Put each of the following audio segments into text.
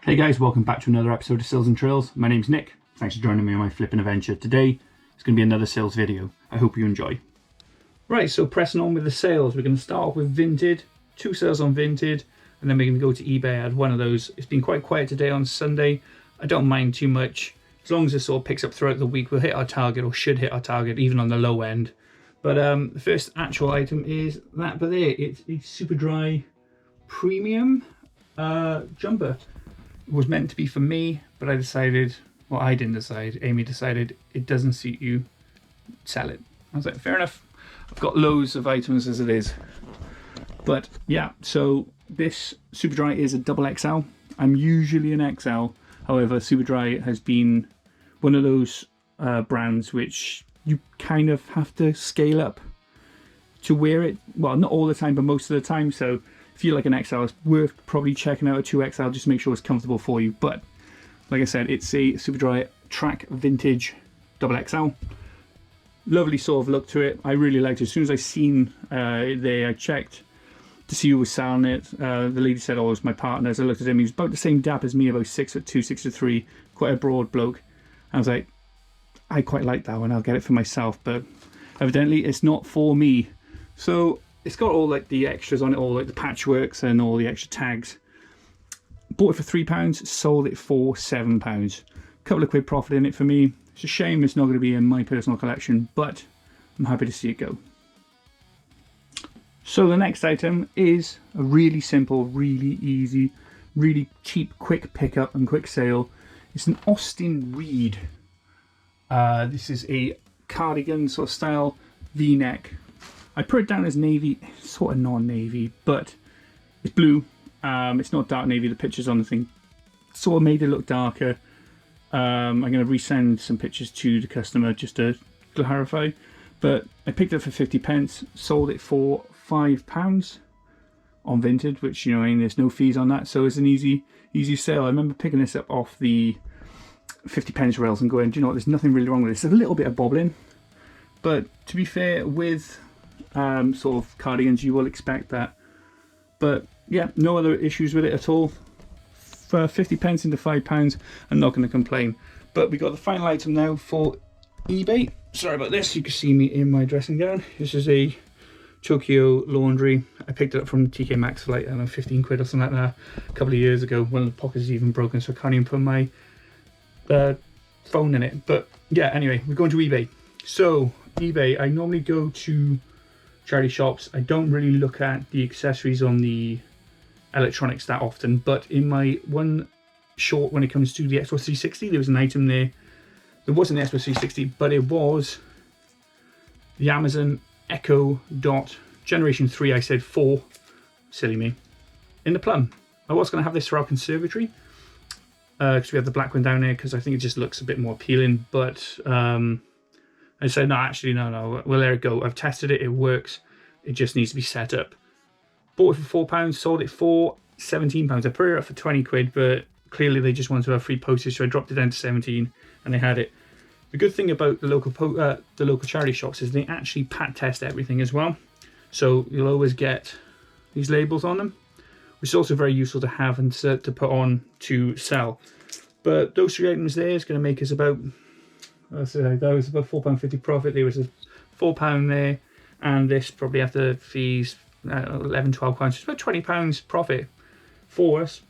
Hey guys, welcome back to another episode of Sales and Trails. My name's Nick. Thanks for joining me on my flipping adventure. Today, it's going to be another sales video. I hope you enjoy. Right, so pressing on with the sales. We're going to start off with Vinted. 2 sales on Vinted, and then we're going to go to eBay. I had one of those. It's been quite quiet today on Sunday. I don't mind too much. As long as it sort of picks up throughout the week, we'll hit our target, or should hit our target, even on the low end. But the first actual item is that, but there, it's a super dry premium jumper. It was meant to be for me, but I decided, well, I didn't decide, Amy decided it doesn't suit you, sell it. I was like, fair enough. I've got loads of items as it is. But yeah, so this Superdry is a double XL. I'm usually an XL. However, Superdry has been one of those brands which you kind of have to scale up to wear it. Well, not all the time, but most of the time. So if you like an XL, it's worth probably checking out a 2XL just to make sure it's comfortable for you. But like I said, it's a Superdry Track Vintage Double XL. Lovely sort of look to it. I really liked it. As soon as I seen it there, I checked to see who was selling it. The lady said, oh, it was my partner. As I looked at him, he was about the same dap as me, about 6'2", 6'3", quite a broad bloke. I was like, I quite like that one. I'll get it for myself. But evidently, it's not for me. So it's got all like the extras on it, all like the patchworks and all the extra tags. Bought it for £3, sold it for £7. A couple of quid profit in it for me. It's a shame it's not going to be in my personal collection, but I'm happy to see it go. So the next item is a really simple, really easy, really cheap, quick pickup and quick sale. It's an Austin Reed. This is a cardigan sort of style V-neck. I put it down as navy, sort of non-navy, but it's blue. It's not dark navy. The pictures on the thing sort of made it look darker. I'm going to resend some pictures to the customer just to clarify. But I picked it up for 50p, sold it for £5 on Vinted, which, you know, I mean, there's no fees on that, so it's an easy sale. I remember picking this up off the 50p rails and going, do you know what, there's nothing really wrong with this. There's a little bit of bobbling, but to be fair, with sort of cardigans, you will expect that. But yeah, no other issues with it at all. For 50p into £5, I'm not going to complain. But we got the final item now for eBay. Sorry about this, you can see me in my dressing gown. This is a Tokyo laundry. I picked it up from TK Maxx for like, I don't know, 15 quid or something like that a couple of years ago. One of the pockets is even broken, so I can't even put my phone in it. But yeah, anyway, we're going to eBay. So eBay, I normally go to charity shops. I don't really look at the accessories on the electronics that often, but in my one short, when it comes to the Xbox 360, there was an item there. There wasn't the Xbox 360, but it was the Amazon Echo Dot Generation 3. I said 4, silly me, in the plum. I was going to have this for our conservatory because we have the black one down there, because I think it just looks a bit more appealing. But I said, no, actually, no, we'll let it go. I've tested it, it works. It just needs to be set up. Bought it for £4, sold it for £17. I put it up for 20 quid, but clearly they just wanted to have free postage, so I dropped it down to 17, and they had it. The good thing about the local charity shops is they actually pat test everything as well. So you'll always get these labels on them, which is also very useful to have and to put on to sell. But those 3 items there is going to make us about, that was about £4.50 profit. There was a £4 there, and this probably after fees, 11, 12 pounds. It's about £20 profit for us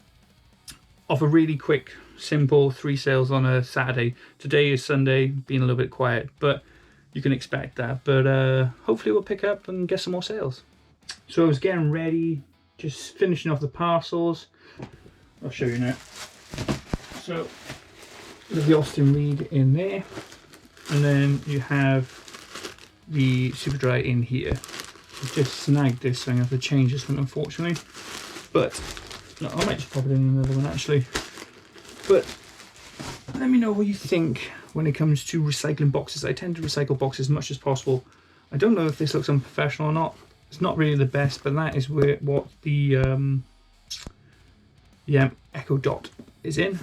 off a really quick, simple 3 sales on a Saturday. Today is Sunday, being a little bit quiet, but you can expect that. But hopefully we'll pick up and get some more sales. So I was getting ready, just finishing off the parcels. I'll show you now. So there's the Austin Reed in there, and then you have the Superdry in here. I've just snagged this, so I'm going to have to change this one, unfortunately. But no, I might just pop it in another one actually. But let me know what you think when it comes to recycling boxes. I tend to recycle boxes as much as possible. I don't know if this looks unprofessional or not. It's not really the best, but that is what the Echo Dot is in.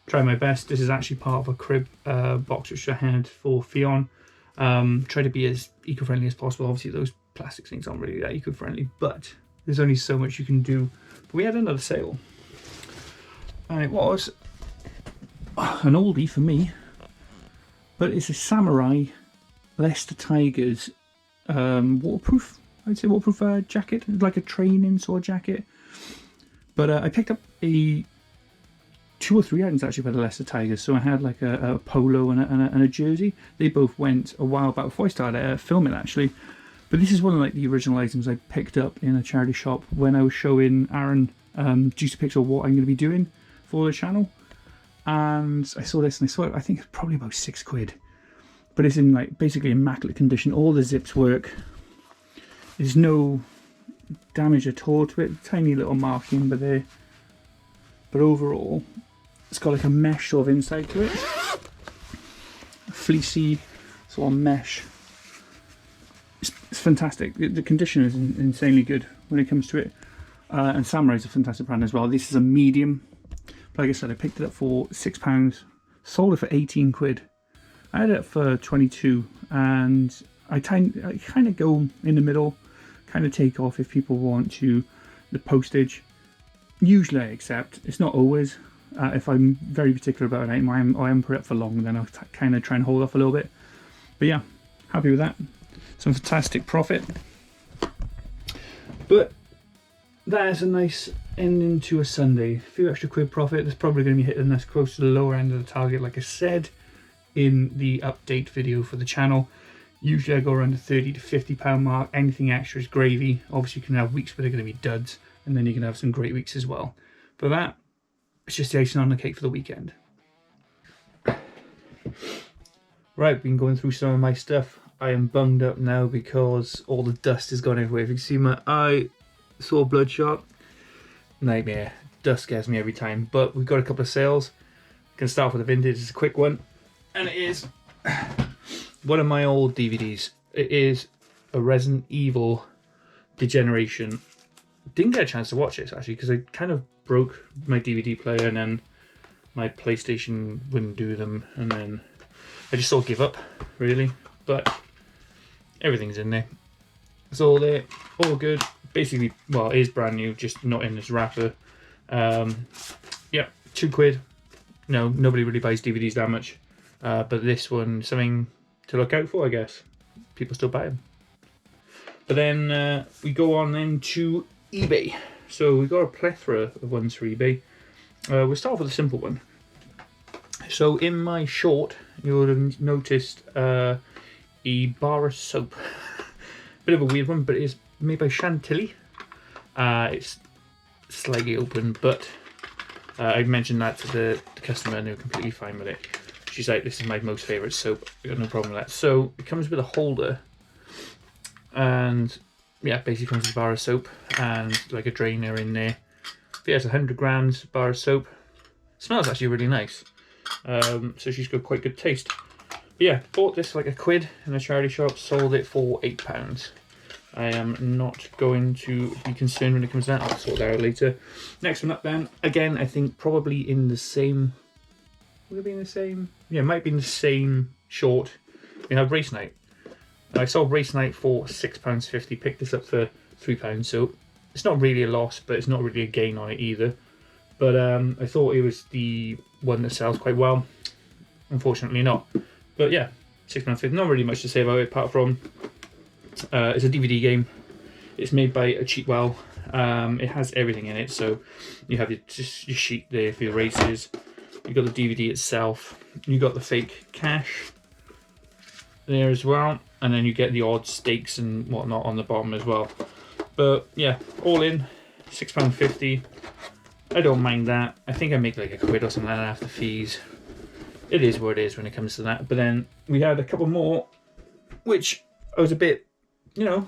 Try my best. This is actually part of a crib box which I had for Fion. Try to be as eco-friendly as possible. Obviously those plastic things aren't really that eco-friendly, but there's only so much you can do. But we had another sale. and it was an oldie for me, but it's a Samurai Leicester Tigers waterproof, I'd say waterproof jacket, like a training sort of jacket. But I picked up two or three items actually by the Leicester Tigers. So I had like a polo and a jersey. They both went a while back before I started filming actually. But this is one of like the original items I picked up in a charity shop when I was showing Aaron juicy pics of what I'm going to be doing for the channel. And I saw this and I saw it, I think it's probably about £6. But it's in like basically immaculate condition. All the zips work. There's no damage at all to it. Tiny little marking but there. But overall, it's got like a mesh sort of inside to it. A fleecy sort of mesh. It's fantastic. The condition is insanely good when it comes to it. And Samurai is a fantastic brand as well. This is a medium. Like I said, I picked it up for £6. Sold it for £18. I had it for 22, and I kind of go in the middle, kind of take off if people want to. The postage, usually I accept. It's not always. If I'm very particular about an item, I am put it up for long, then I'll kind of try and hold off a little bit. But yeah, happy with that. Some fantastic profit. But that is a nice ending to a Sunday. A few extra quid profit. That's probably going to be hitting us close to the lower end of the target, like I said in the update video for the channel. Usually I go around the £30 to £50 mark. Anything extra is gravy. Obviously you can have weeks where they're going to be duds, and then you can have some great weeks as well. But that, it's just the icing on the cake for the weekend. Right, been going through some of my stuff. I am bummed up now because all the dust has gone everywhere. If you can see my eye, sore bloodshot. Nightmare. Dust scares me every time. But we've got a couple of sales. Gonna start off with a vintage. It's a quick one. And it is one of my old DVDs. It is a Resident Evil Degeneration. Didn't get a chance to watch this actually because I kind of broke my DVD player and then my PlayStation wouldn't do them, and then I just sort of give up really. But everything's in there. It's all there, all good. Basically, well, it is brand new, just not in this wrapper. Yeah, £2. No, nobody really buys DVDs that much. But this one, something to look out for, I guess. People still buy them. But then we go on then to eBay. So we've got a plethora of ones for eBay. We'll start off with a simple one. So in my short, you would have noticed a bar of soap. Bit of a weird one, but it is made by Chantilly. It's slightly open, but I mentioned that to the customer and they were completely fine with it. She's like, this is my most favourite soap. I got no problem with that. So it comes with a holder, and yeah, basically comes with a bar of soap and like a drainer in there. But yeah, it's 100 grams bar of soap. Smells actually really nice. So she's got quite good taste. But yeah, bought this for like £1 in a charity shop, sold it for £8. I am not going to be concerned when it comes to that. I'll sort that out later. Next one up then, again, I think probably in the same, would it be in the same? Yeah, it might be in the same short. We have Race Night. I sold Race Night for £6.50, picked this up for £3, so it's not really a loss, but it's not really a gain on it either. But I thought it was the one that sells quite well. Unfortunately not. But yeah, £6.50, not really much to say about it apart from it's a DVD game. It's made by a Cheatwell. It has everything in it, so you have your sheet there for your races. You got the DVD itself. You got the fake cash there as well, and then you get the odd stakes and whatnot on the bottom as well. But yeah, all in £6.50. I don't mind that. I think I make like £1 or something like that after fees. It is what it is when it comes to that. But then we had a couple more, which I was a bit, you know,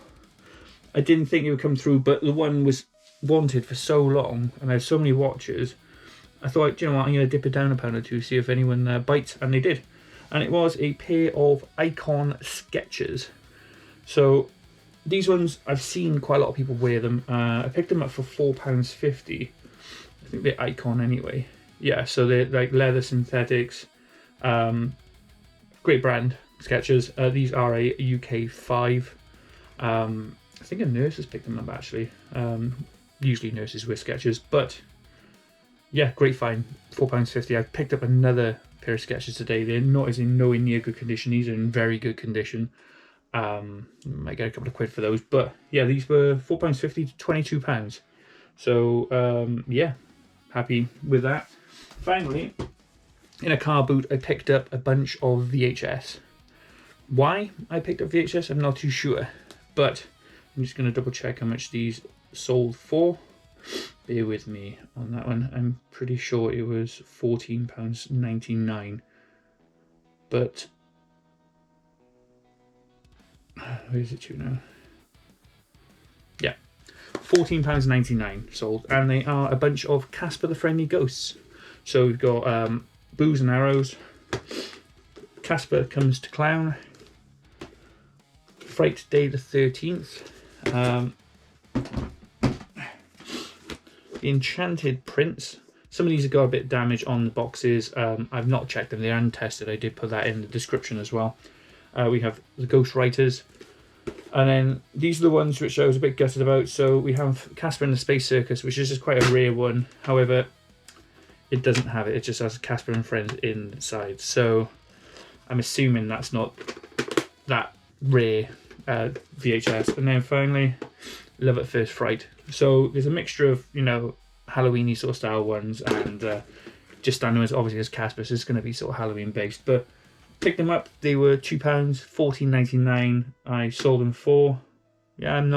I didn't think it would come through, but the one was wanted for so long and I had so many watchers. I thought, you know what, I'm going to dip it down a pound or two, see if anyone bites, and they did. And it was a pair of Icon Skechers. So these ones, I've seen quite a lot of people wear them. I picked them up for £4.50. I think they're Icon anyway. Yeah, so they're like leather synthetics. Great brand, Skechers. These are a UK 5. I think a nurse has picked them up actually. Usually nurses wear Skechers, but yeah, great find. £4.50. I've picked up another pair of Skechers today. They're not nowhere near good condition. These are in very good condition. Might get a couple of quid for those, but yeah, these were £4.50 to £22. So yeah, happy with that. Finally, in a car boot, I picked up a bunch of VHS. Why I picked up VHS, I'm not too sure, but I'm just going to double check how much these sold for. Bear with me on that one. I'm pretty sure it was £14.99, but where is it to now? Yeah, £14.99 sold, and they are a bunch of Casper the Friendly Ghosts. So we've got Boos and Arrows, Casper Comes to Clown, Fright Day the 13th, Enchanted Prince. Some of these have got a bit of damage on the boxes. I've not checked them, they're untested. I did put that in the description as well. We have the Ghost Writers, and then these are the ones which I was a bit gutted about. So we have Casper and the Space Circus, which is just quite a rare one. However, it doesn't have it, it just has Casper and Friends inside. So I'm assuming that's not that rare VHS. And then finally, Love at First Fright. So there's a mixture of, you know, Halloween-y sort of style ones, and just standing as obviously as Casper, so it's going to be sort of Halloween based. But picked them up, they were £2, £14.99. I sold them for, yeah, I'm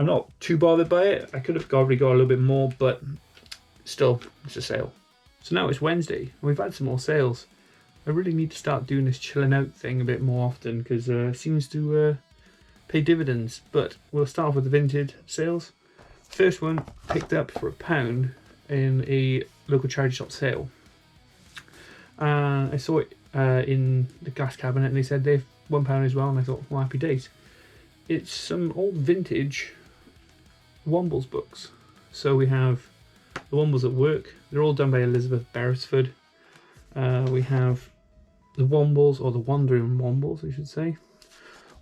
not too bothered by it. I could have probably got a little bit more, but still, it's a sale. So now it's Wednesday, and we've had some more sales. I really need to start doing this chilling out thing a bit more often, because it seems to pay dividends. But we'll start off with the Vinted sales. First one picked up for £1 in a local charity shop sale. I saw it in the glass cabinet, and they said they're £1 as well, and I thought, well, happy days. It's some old vintage Wombles books. So we have the Wombles at Work. They're all done by Elizabeth Beresford. We have the Wombles, or the Wandering Wombles, I should say.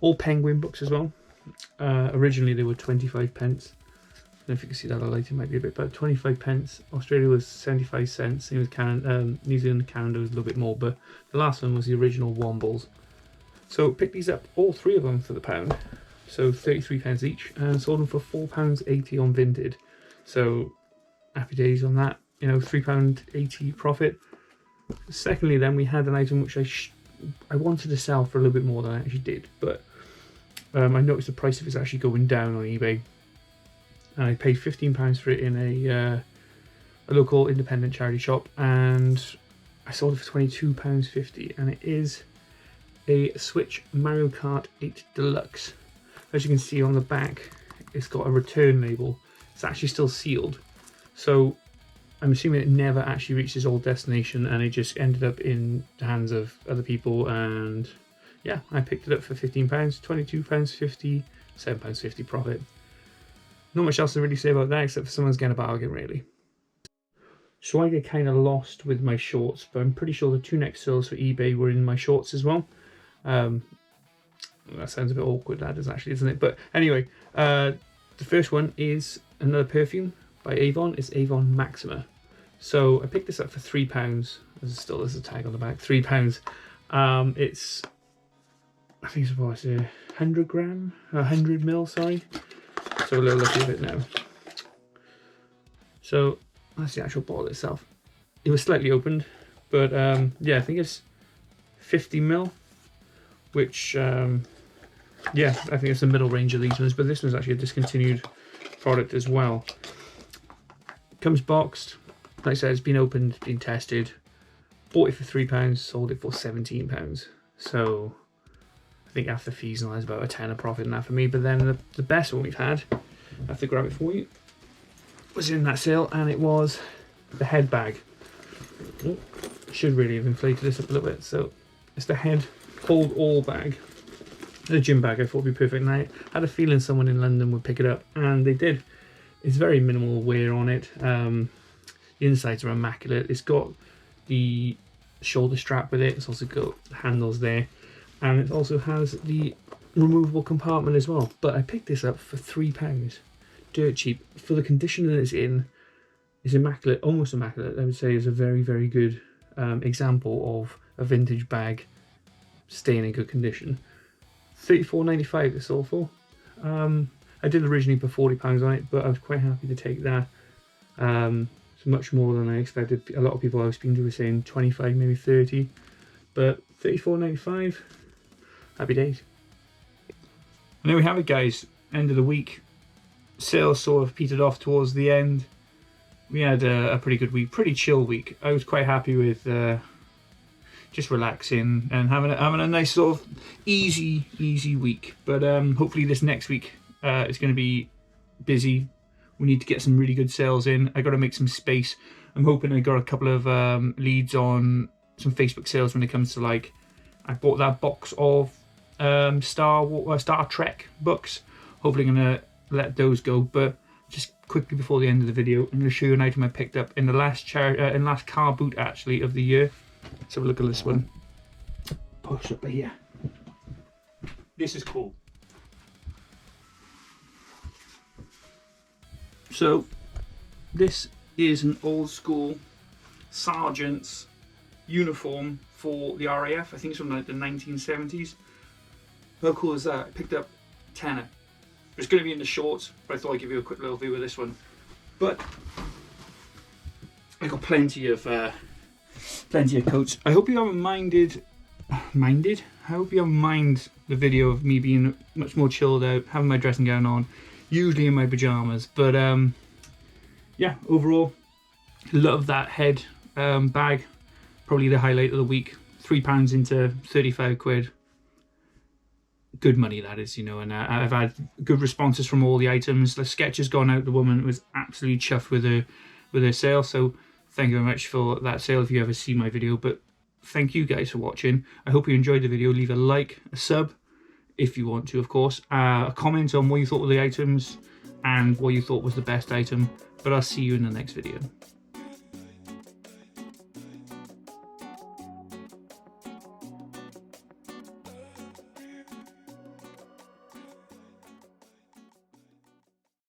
All Penguin books as well. Originally they were 25 pence. I don't know if you can see that on the light, it might be a bit better. 25 pence. Australia was 75 cents. Same with Canada, New Zealand and Canada was a little bit more, but the last one was the original Wombles. So picked these up, all three of them, for the £1. So 33 pence each, and sold them for £4.80 on Vinted. So happy days on that. You know, £3.80 profit. Secondly, then we had an item which I wanted to sell for a little bit more than I actually did, but I noticed the price of it's actually going down on eBay. And I paid £15 for it in a local independent charity shop, and I sold it for £22.50, and it is a Switch Mario Kart 8 Deluxe. As you can see on the back, it's got a return label. It's actually still sealed, so I'm assuming it never actually reached its old destination, and it just ended up in the hands of other people. And yeah, I picked it up for £15, £22.50, £7.50 profit. Not much else to really say about that, except for someone's getting a bargain, really. So I get kind of lost with my shorts, but I'm pretty sure the two next sales for eBay were in my shorts as well. That sounds a bit awkward, that does actually, isn't it? But anyway, the first one is another perfume by Avon. It's Avon Maxima. So I picked this up for £3. There's a tag on the back. £3. It's, I think it's about 100 ml, sorry. So a little look at it now. So that's the actual bottle itself. It was slightly opened, but yeah, I think it's 50 ml, which yeah, I think it's the middle range of these ones, but this one's actually a discontinued product as well. It comes boxed, like I said, it's been opened, been tested. Bought it for £3, sold it for £17. So I think after fees and all, there's about a tenner profit in that for me. But then the best one we've had, I have to grab it for you, was in that sale, and it was the head bag. Oh, should really have inflated this up a little bit. So it's the head hold all bag. The gym bag I thought would be perfect, and I had a feeling someone in London would pick it up, and they did. It's very minimal wear on it. The insides are immaculate. It's got the shoulder strap with it. It's also got handles there, and it also has the removable compartment as well. But I picked this up for £3. dirt cheap. For the condition that it's in, it's immaculate, almost immaculate. I would say is a very, very good example of a vintage bag staying in good condition. £34.95 this all for. I did originally put £40 on it, but I was quite happy to take that. It's much more than I expected. A lot of people I was speaking to were saying 25, maybe 30, but £34.95, happy days. And there we have it, guys. End of the week. Sales sort of petered off towards the end. We had a pretty good week, pretty chill week. I was quite happy with just relaxing and having a nice sort of easy week. But hopefully this next week it's going to be busy. We need to get some really good sales in. I got to make some space. I'm hoping I got a couple of leads on some Facebook sales when it comes to, like, I bought that box of Star Trek books. Hopefully I'm going to let those go. But just quickly before the end of the video, I'm going to show you an item I picked up in the last car boot actually of the year. Let's have a look at this one. Push up here. This is cool. So this is an old school sergeant's uniform for the RAF. I think it's from like the 1970s. How cool is that? I picked up tenner. It's going to be in the shorts, but I thought I'd give you a quick little view of this one. But I got plenty of coats. I hope you haven't minded. I hope you haven't minded the video of me being much more chilled out, having my dressing gown on, usually in my pajamas. But yeah, overall, love that head bag. Probably the highlight of the week. £3 into 35 quid. Good money, that is, you know, and I've had good responses from all the items. The sketch has gone out. The woman was absolutely chuffed with her sale. So thank you very much for that sale if you ever see my video. But thank you guys for watching. I hope you enjoyed the video. Leave a like, a sub, if you want to, of course. A comment on what you thought of the items and what you thought was the best item. But I'll see you in the next video.